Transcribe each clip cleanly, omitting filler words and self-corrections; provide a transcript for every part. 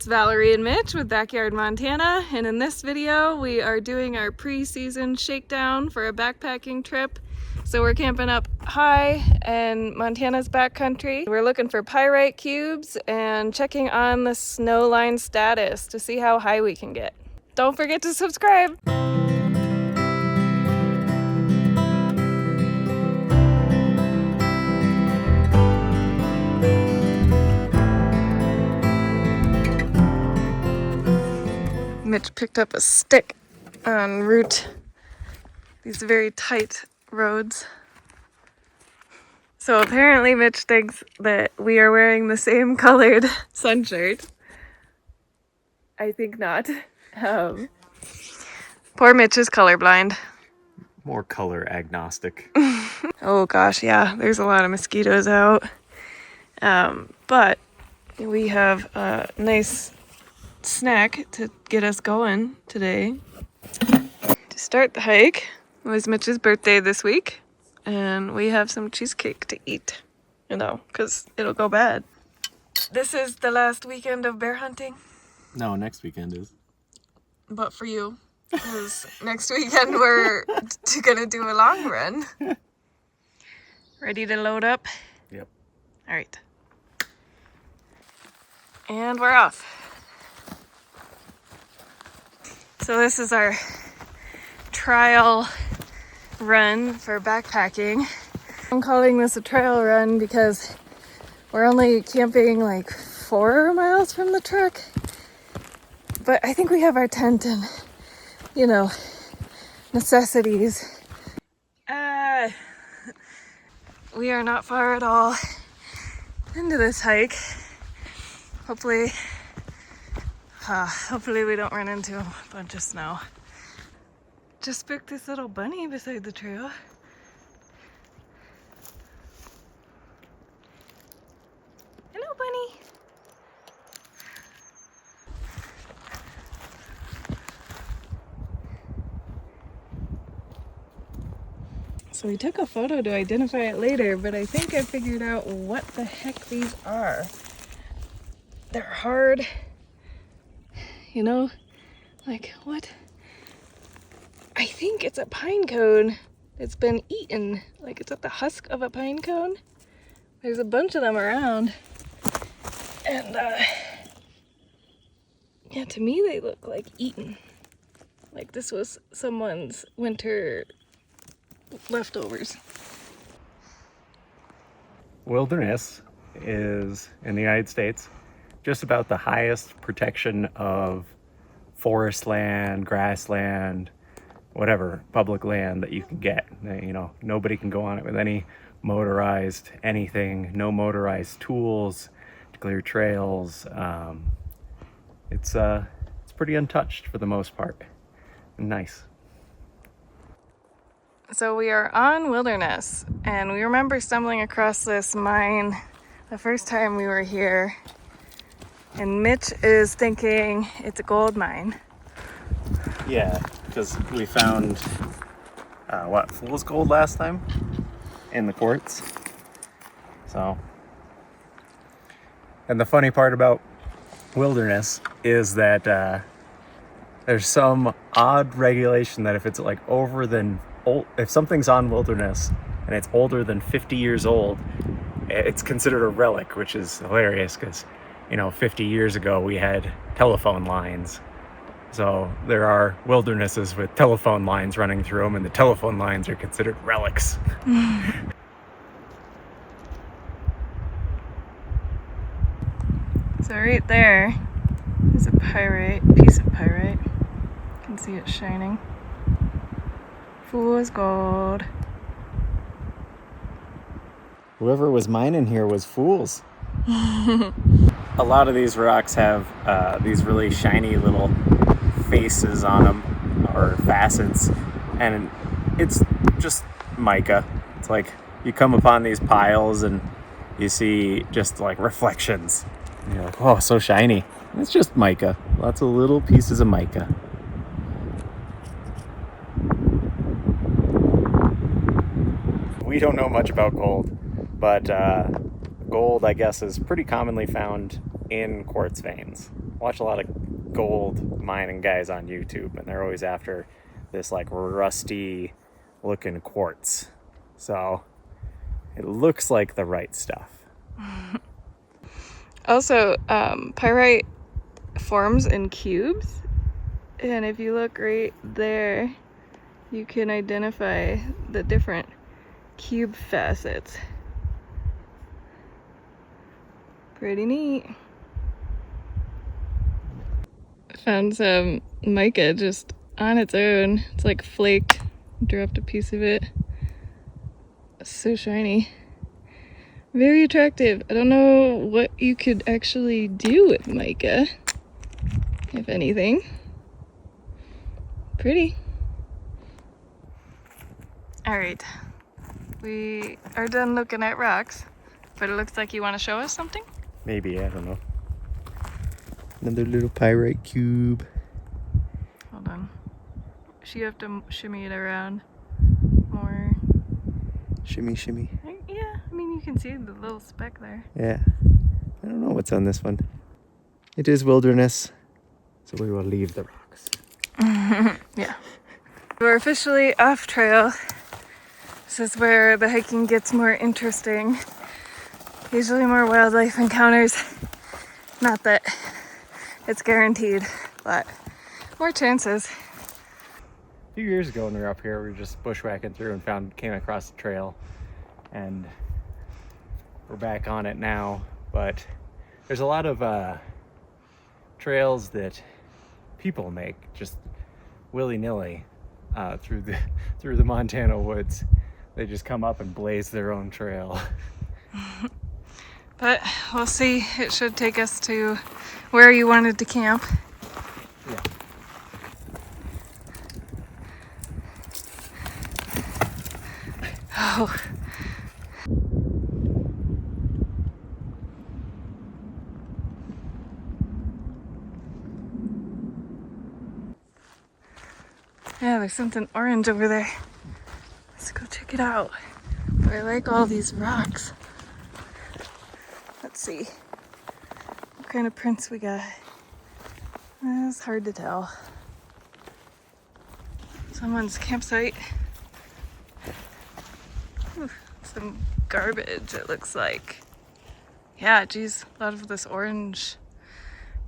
Valerie and Mitch with Backyard Montana, and in this video we are doing our pre-season shakedown for a backpacking trip. So we're camping up high in Montana's backcountry. We're looking for pyrite cubes and checking on the snow line status to see how high we can get. Don't forget to subscribe! Mitch picked up a stick en route these very tight roads. So apparently Mitch thinks that we are wearing the same colored sun shirt. I think not. Poor Mitch is colorblind. More color agnostic. Oh gosh, yeah, there's a lot of mosquitoes out. But we have a nice snack to get us going today. To start the hike, it was Mitch's birthday this week, and we have some cheesecake to eat, you know, because it'll go bad. This is the last weekend of bear hunting. No, next weekend is. But for you, because next weekend we're gonna do a long run. Ready to load up? Yep. All right. And we're off. So this is our trial run for backpacking. I'm calling this a trail run because we're only camping like 4 miles from the truck. But I think we have our tent and, you know, necessities. We are not far at all into this hike. Hopefully we don't run into a bunch of snow. Just spooked this little bunny beside the trail. Hello, bunny. So we took a photo to identify it later, but I think I figured out what the heck these are. They're hard. You know, like what? I think it's a pine cone that's been eaten. Like it's at the husk of a pine cone. There's a bunch of them around. And yeah, to me they look like eaten. Like this was someone's winter leftovers. Wilderness is, in the United States, just about the highest protection of forest land, grassland, whatever, public land that you can get. You know, nobody can go on it with any motorized anything, no motorized tools to clear trails. It's pretty untouched for the most part. Nice. So we are on Wilderness, and we remember stumbling across this mine the first time we were here. And Mitch is thinking it's a gold mine. Yeah, because we found, fool's gold last time in the quartz. So, and the funny part about Wilderness is that there's some odd regulation that if it's like if something's on Wilderness and it's older than 50 years old, it's considered a relic, which is hilarious because, you know, 50 years ago we had telephone lines. So there are wildernesses with telephone lines running through them, and the telephone lines are considered relics. So right there is a piece of pyrite. You can see it shining. Fool's gold. Whoever was mining here was fools. A lot of these rocks have these really shiny little faces on them, or facets, and it's just mica. It's like you come upon these piles and you see just like reflections. And you're like, oh, so shiny. It's just mica. Lots of little pieces of mica. We don't know much about gold, but gold, I guess, is pretty commonly found in quartz veins. watch a lot of gold mining guys on YouTube, and they're always after this like rusty looking quartz. So it looks like the right stuff. Also, pyrite forms in cubes, and if you look right there, you can identify the different cube facets. Pretty neat. Found some mica just on its own. It's like flaked. Dropped a piece of it. It's so shiny. Very attractive. I don't know what you could actually do with mica, if anything. Pretty. Alright, we are done looking at rocks, but it looks like you want to show us something? Maybe, I don't know. Another little pyrite cube. Hold on. You have to shimmy it around more. Shimmy, shimmy. Yeah, I mean, you can see the little speck there. Yeah. I don't know what's on this one. It is wilderness, so we will leave the rocks. Yeah. We're officially off trail. This is where the hiking gets more interesting. Usually more wildlife encounters. Not that it's guaranteed, but more chances. A few years ago when we were up here, we were just bushwhacking through and came across the trail, and we're back on it now. But there's a lot of trails that people make just willy-nilly through the Montana woods. They just come up and blaze their own trail. But we'll see. It should take us to where you wanted to camp. Yeah. Oh. Yeah, there's something orange over there. Let's go check it out. I like all these rocks. Let's see what kind of prints we got. It's hard to tell. Someone's campsite. Ooh, some garbage, it looks like. Yeah, geez, a lot of this orange.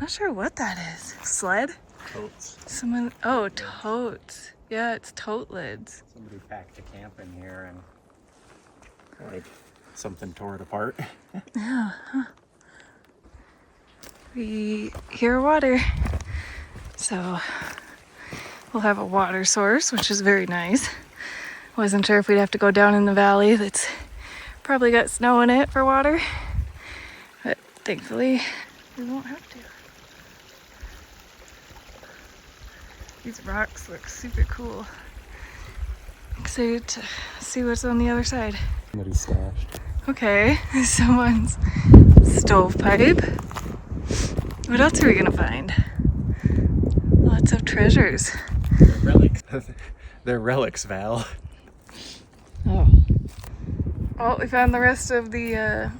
Not sure what that is. Sled? Totes. Someone, oh, totes. Yeah, it's tote lids. Somebody packed a camp in here and like something tore it apart. Yeah, huh. We hear water, so we'll have a water source, which is very nice. Wasn't sure if we'd have to go down in the valley that's probably got snow in it for water, but thankfully we won't have to. These rocks look super cool. Excited to see what's on the other side. Somebody stashed. Okay, someone's stovepipe. What else are we gonna find? Lots of treasures. They're relics. They're relics, Val. Oh. Well, we found the rest of the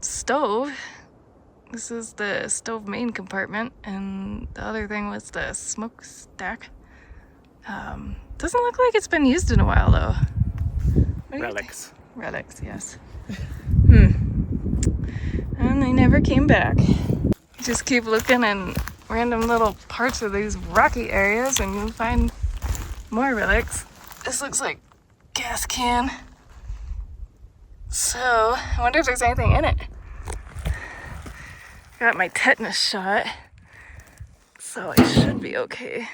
stove. This is the stove main compartment, and the other thing was the smokestack. Doesn't look like it's been used in a while, though. What do you Relics. think? Relics, yes. And they never came back. Just keep looking in random little parts of these rocky areas, and you'll find more relics. This looks like gas can. So, I wonder if there's anything in it. Got my tetanus shot, so I should be okay.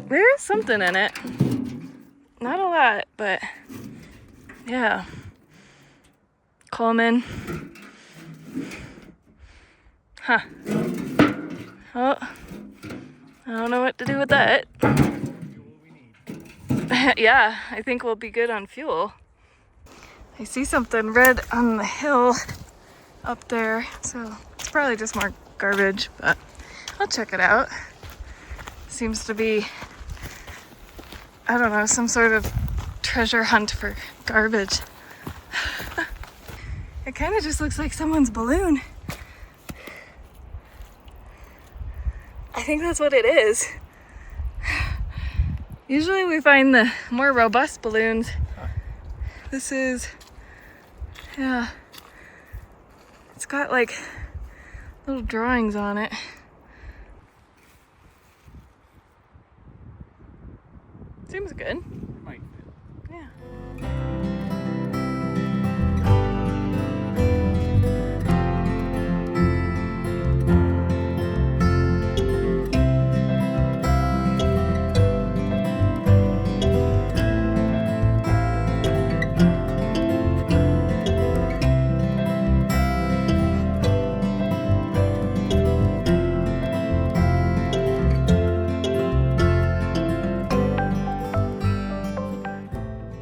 There is something in it. Not a lot, but yeah. Coleman. Huh. Oh, I don't know what to do with that. Yeah, I think we'll be good on fuel. I see something red on the hill up there, so it's probably just more garbage, but I'll check it out. Seems to be, I don't know, some sort of treasure hunt for garbage. I It kind of just looks like someone's balloon. I think that's what it is. Usually we find the more robust balloons. This is, yeah, it's got like little drawings on it. Seems good. Might. Yeah.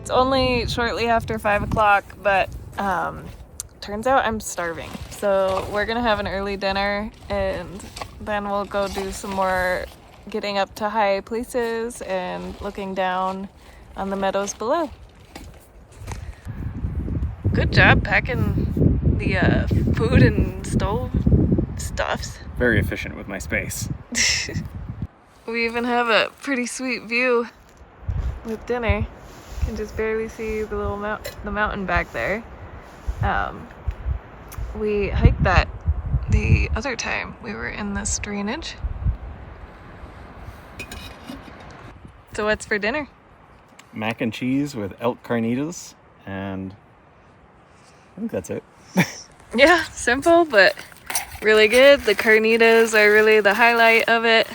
It's only shortly after 5 o'clock, but turns out I'm starving. So we're gonna have an early dinner and then we'll go do some more getting up to high places and looking down on the meadows below. Good job packing the food and stove stuffs. Very efficient with my space. We even have a pretty sweet view with dinner. You can just barely see the little the mountain back there. We hiked that the other time we were in this drainage. So what's for dinner? Mac and cheese with elk carnitas, and I think that's it. Yeah, simple but really good. The carnitas are really the highlight of it.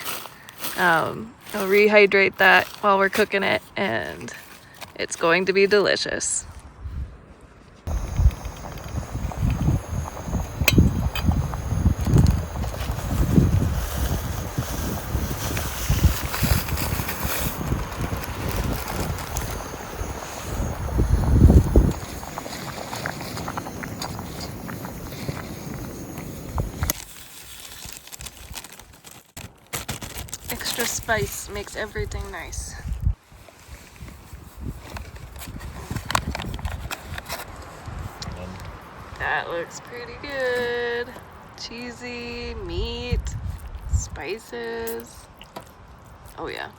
I'll rehydrate that while we're cooking it, and it's going to be delicious. Extra spice makes everything nice. That looks pretty good. Cheesy, meat, spices. Oh yeah.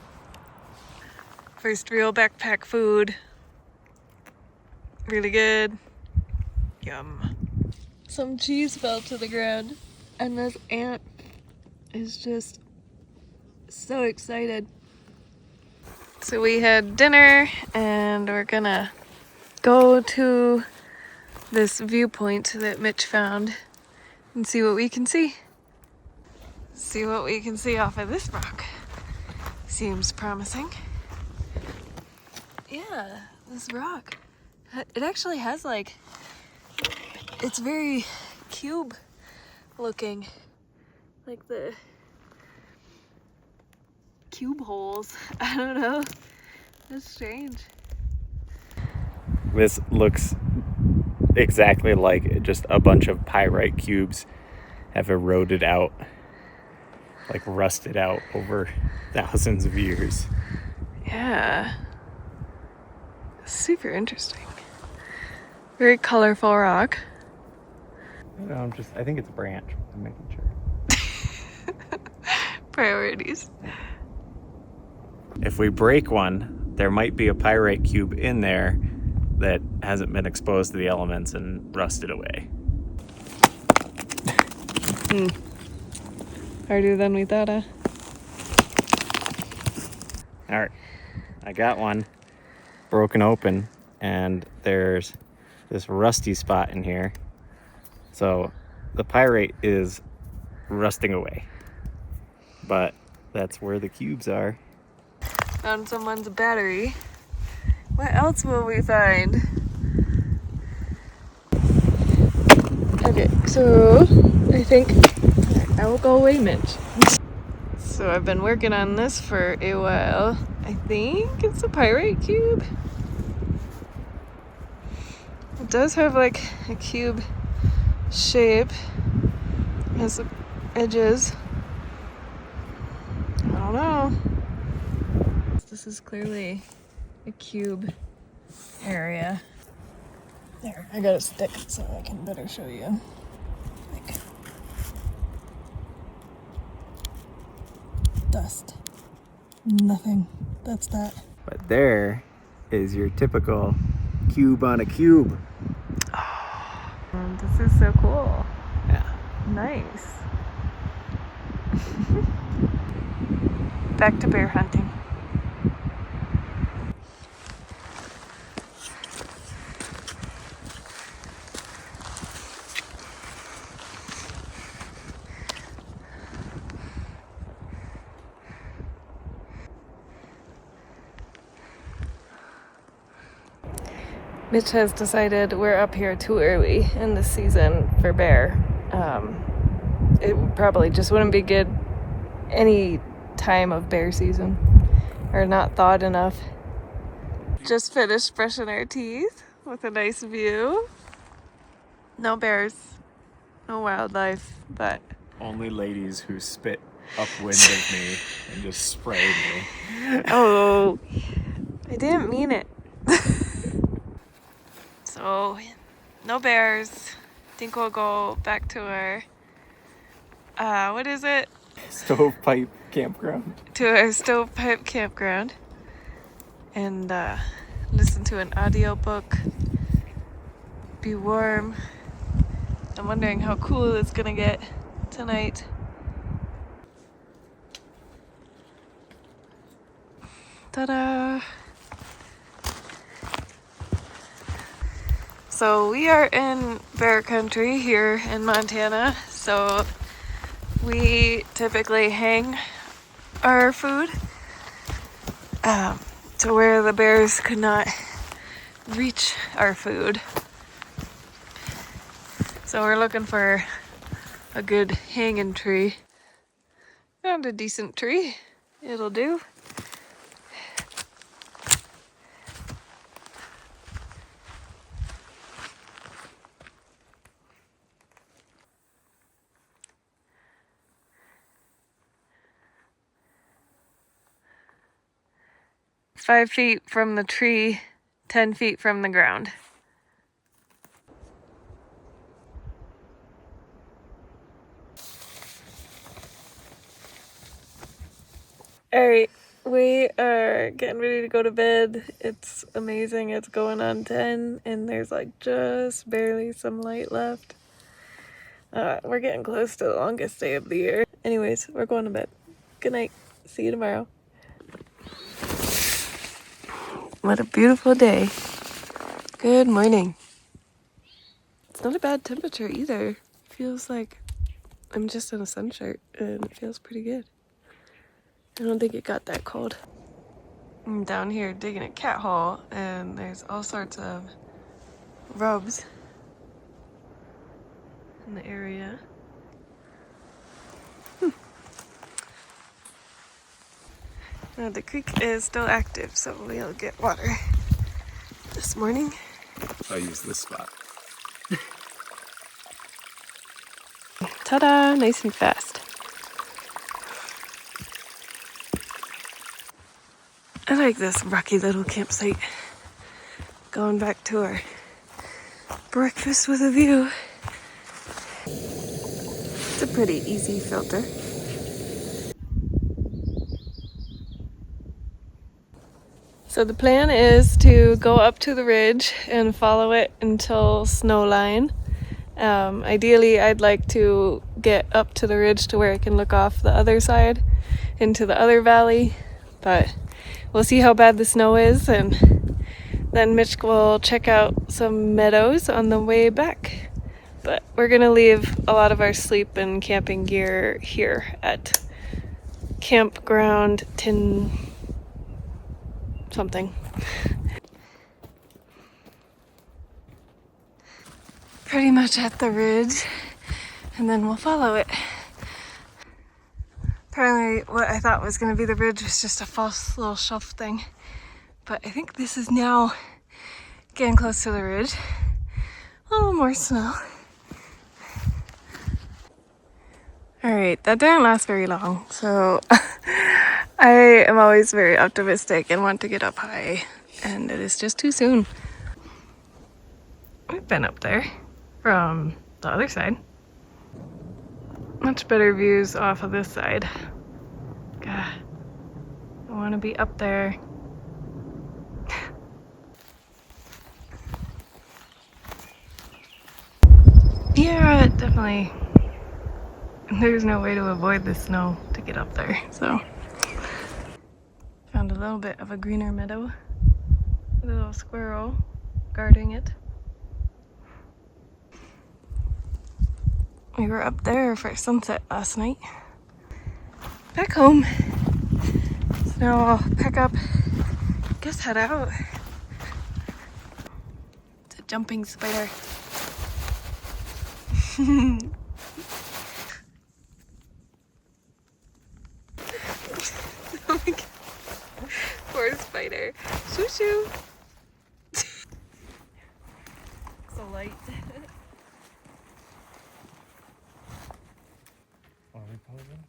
First real backpack food. Really good. Yum. Some cheese fell to the ground and this ant is just so excited. So we had dinner and we're gonna go to this viewpoint that Mitch found and see what we can see. See what we can see off of this rock. Seems promising. Yeah, this rock. It actually has like, it's very cube looking. Like the cube holes. I don't know. That's strange. This looks exactly like just a bunch of pyrite cubes have eroded out, like rusted out over thousands of years. Yeah. Super interesting. Very colorful rock. No, I think it's a branch. I'm making sure. Priorities. If we break one, there might be a pyrite cube in there that hasn't been exposed to the elements and rusted away. Harder than we thought, huh? All right, I got one broken open, and there's this rusty spot in here. So the pyrite is rusting away, but that's where the cubes are. Found someone's battery. What else will we find? Okay, so I think I will go away, Mitch. So I've been working on this for a while. I think it's a pyrite cube. It does have like a cube shape. It has edges. I don't know. This is clearly a cube area. There, I got a stick so I can better show you. Like, dust. Nothing. That's that. But there is your typical cube on a cube. This is so cool. Yeah. Nice. Back to bear hunting. Mitch has decided we're up here too early in the season for bear. It probably just wouldn't be good any time of bear season, or not thawed enough. Just finished brushing our teeth with a nice view. No bears, no wildlife, but Only ladies who spit upwind of me and just sprayed me. oh, I didn't mean it. So, no bears. Think we'll go back to our, what is it? Stovepipe campground. To our stovepipe campground. And listen to an audiobook. Be warm. I'm wondering how cool it's gonna get tonight. Ta-da! So we are in bear country here in Montana, so we typically hang our food to where the bears could not reach our food. So we're looking for a good hanging tree. Found a decent tree. It'll do. It's 5 feet from the tree, 10 feet from the ground. Alright, we are getting ready to go to bed. It's amazing. It's going on 10 and there's like just barely some light left. We're getting close to the longest day of the year. Anyways, we're going to bed. Good night. See you tomorrow. What a beautiful day. Good morning. It's not a bad temperature either. It feels like I'm just in a sun shirt and it feels pretty good. I don't think it got that cold. I'm down here digging a cat hole and there's all sorts of rubs in the area. Now the creek is still active, so we'll get water this morning. I'll use this spot. Ta-da! Nice and fast. I like this rocky little campsite. Going back to our breakfast with a view. It's a pretty easy filter. So the plan is to go up to the ridge and follow it until snow line. Ideally, I'd like to get up to the ridge to where I can look off the other side into the other valley, but we'll see how bad the snow is, and then Mitch will check out some meadows on the way back. But we're gonna leave a lot of our sleep and camping gear here at campground tin something. Pretty much at the ridge, and then we'll follow it. Apparently what I thought was going to be the ridge was just a false little shelf thing, but I think this is now getting close to the ridge. A little more snow. Alright, that didn't last very long, so I am always very optimistic and want to get up high, and it is just too soon. been up there from the other side. Much better views off of this side. God, I want to be up there. Yeah, definitely. There's no way to avoid the snow to get up there, so. Found a little bit of a greener meadow. A little squirrel guarding it. We were up there for sunset last night. Back home. So now I'll pack up, guess head out. It's a jumping spider. Oh my god. Poor spider. Shoo shoo. So light. Are we posing?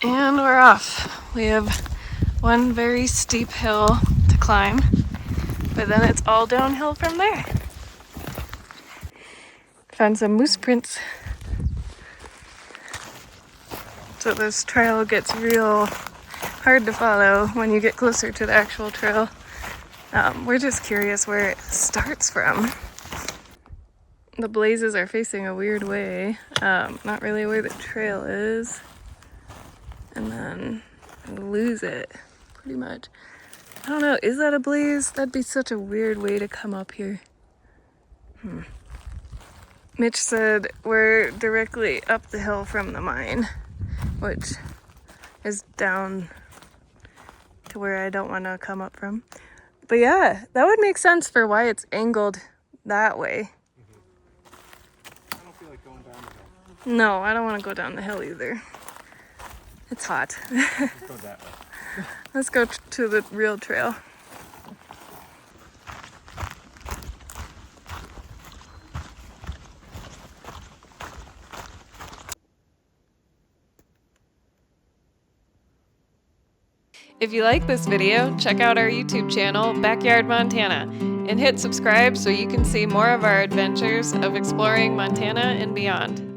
And we're off. We have one very steep hill to climb, but then it's all downhill from there. Found some moose prints. So this trail gets real hard to follow when you get closer to the actual trail. We're just curious where it starts from. The blazes are facing a weird way, not really where the trail is. And then I lose it, pretty much. I don't know, is that a blaze? That'd be such a weird way to come up here. Mitch said we're directly up the hill from the mine, which is down to where I don't want to come up from. But yeah, that would make sense for why it's angled that way. I don't feel like going down the hill. No, I don't want to go down the hill either. It's hot. Let's go that way. Let's go to the real trail. If you like this video, check out our YouTube channel, Backyard Montana, and hit subscribe so you can see more of our adventures of exploring Montana and beyond.